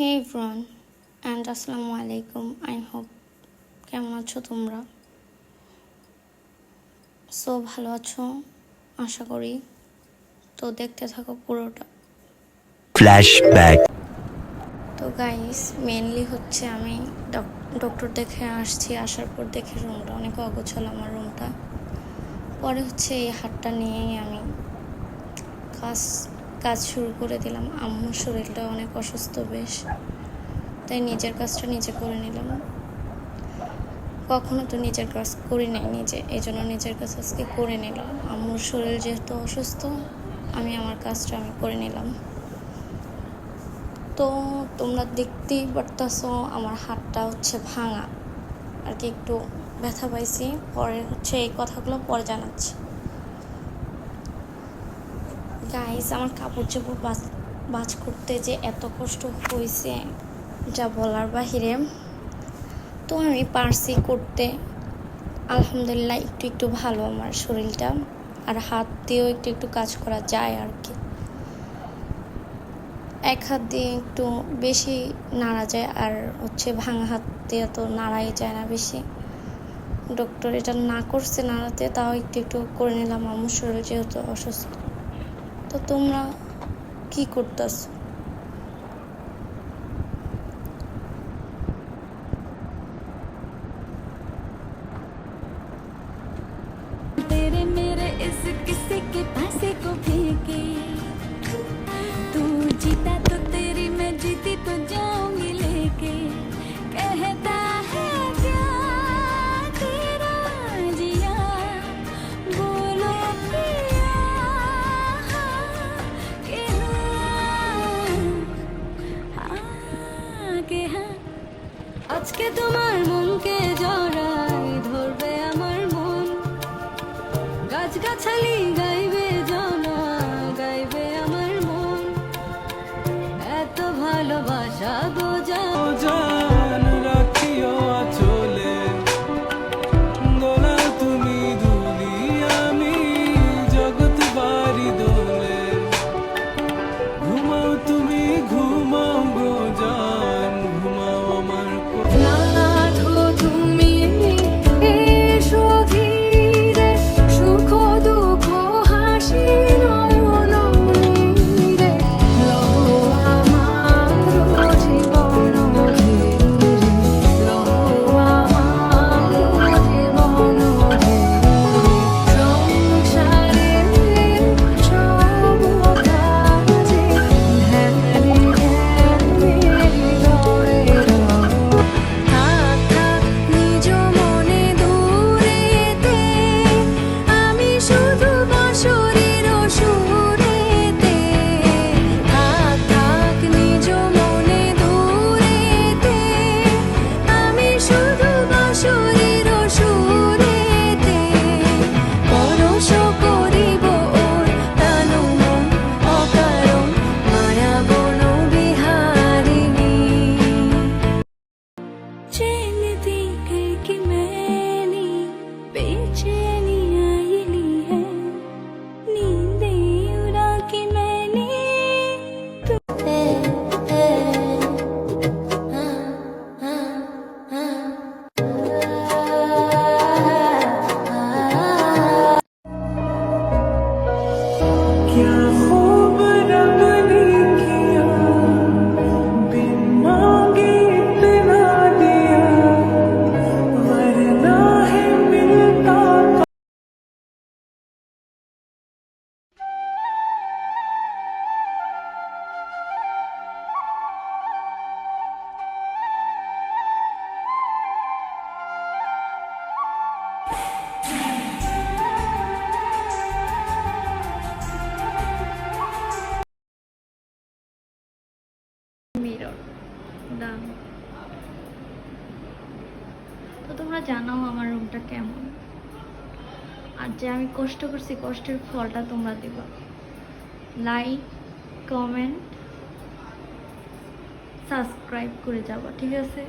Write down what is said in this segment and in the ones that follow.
Hey everyone and আসসালামু আলাইকুম। I hope কেমন আছো তোমরা? ভালো আছো আশা করি। তো দেখতে থাকো পুরোটা। ফ্ল্যাশব্যাক। তো গাইস মেনলি হচ্ছে আমি ডক্টর দেখে আসছি। আসার পর দেখে রুমটা অনেক অগোছালো আমার রুমটা। পরে হচ্ছে এই হাতটা নিয়েই আমি কাজ শুরু করে দিলাম। আম্মুর শরীরটা অনেক অসুস্থ বেশ, তাই নিজের কাজটা নিজে করে নিলাম। কখনো তো নিজের কাজ করি নাই নিজে, এই জন্য নিজের কাজ আজকে করে নিলাম। আম্মুর শরীর যেহেতু অসুস্থ, আমি আমার কাজটা আমি করে নিলাম। তো তোমরা দেখতেই পারতেছো আমার হাতটা হচ্ছে ভাঙা আর কি, একটু ব্যথা পাইছি। পরে হচ্ছে এই কথাগুলো পরে জানাচ্ছি। গাইস আমার কাপড় চোপড় বাজ করতে যে এত কষ্ট হয়েছে যা বলার বাহিরে। তো আমি পারছি করতে, আলহামদুলিল্লাহ। একটু একটু ভালো আমার শরীরটা, আর হাত দিয়েও একটু একটু কাজ করা যায় আর কি। এক হাত দিয়ে একটু বেশি নাড়া যায়, আর হচ্ছে ভাঙা হাত দিয়ে তো নাড়াই যায় না বেশি। ডক্টর এটা না করছে নাড়াতে, তাও একটু একটু করে নিলাম আমার শরীর যেহেতু অসুস্থ। তো তোমরা কি করতেছো? तेरे मेरे इस किस्से के पासे को फेंके, तू जीता तो तेरी मैं जीती तो जाऊंगी लेके। कहता है क्या तेरा जिया, बोलो पिया के हाँ के हाँ। আজকে তোমার মনকে জড়াই ধরবে আমার মন, গাছগাছালি গাইবে জনা, গাইবে আমার মন, এত ভালোবাসা গো জান রাখিও আচলে, দোলা তুমি দুলি আমি জগৎ বাড়ি দোলে। ঘুমাও তুমি ঘুমাও গো জান, ঘুমাও আমার নাথো তুমি এসো ধীরে, সুখ দুঃখ হাসি নয়ন নীরে, লহো আমার জীবন ধীরে, লহো আমার জীবন ধীরে, সংসারে সব কাজে ধ্যানে ধ্যানে হৃদয়ে থাক থাক নিজ মনে দূরেতে, আমি শুধু বাঁশরীর সুরেতে। থাক থাক নিজ মনে দূরেতে, আমি শুধু বাঁশরীর সুরেতে। পরশ করিব ওর প্রাণ মন অকারণ, মায়া বন বিহারিণী। चैन दी है कि मैंने बेचैनी आई ली है, नींदे उड़ा के मैंने क्या खूब रब ने किया, बिन मांगे इतना दिया, वरना है मिलता। মিরর দাম। তো তোমরা জানাও আমার রুমটা কেমন, আর যে আমি কষ্ট করছি কষ্টের ফলটা তোমরা দিবা। লাইক, কমেন্ট, সাবস্ক্রাইব করে যাবা, ঠিক আছে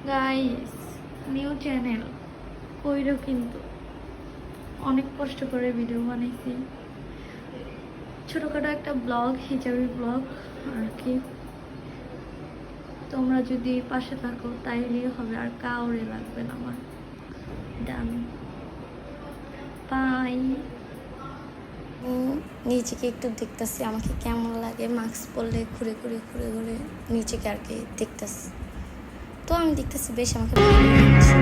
গাইস? নিউ চ্যানেল কইরো কিন্তু, অনেক কষ্ট করে ভিডিও বানাইছি। ছোটোখাটো একটা ব্লগ, হিজাবি ব্লগ আর কি। তোমরা যদি পাশে থাকো তাইলেই হবে, আর কাউরে লাগবে না আমার। ডান, বাই। নিজেকে একটু দেখতেছি আমাকে কেমন লাগে মাস্ক পরলে, ঘুরে ঘুরে ঘুরে ঘুরে নিজেকে আর কি দেখতেছি। তো আমি দেখতেছি বেশ আমাকে ভালো লাগছে।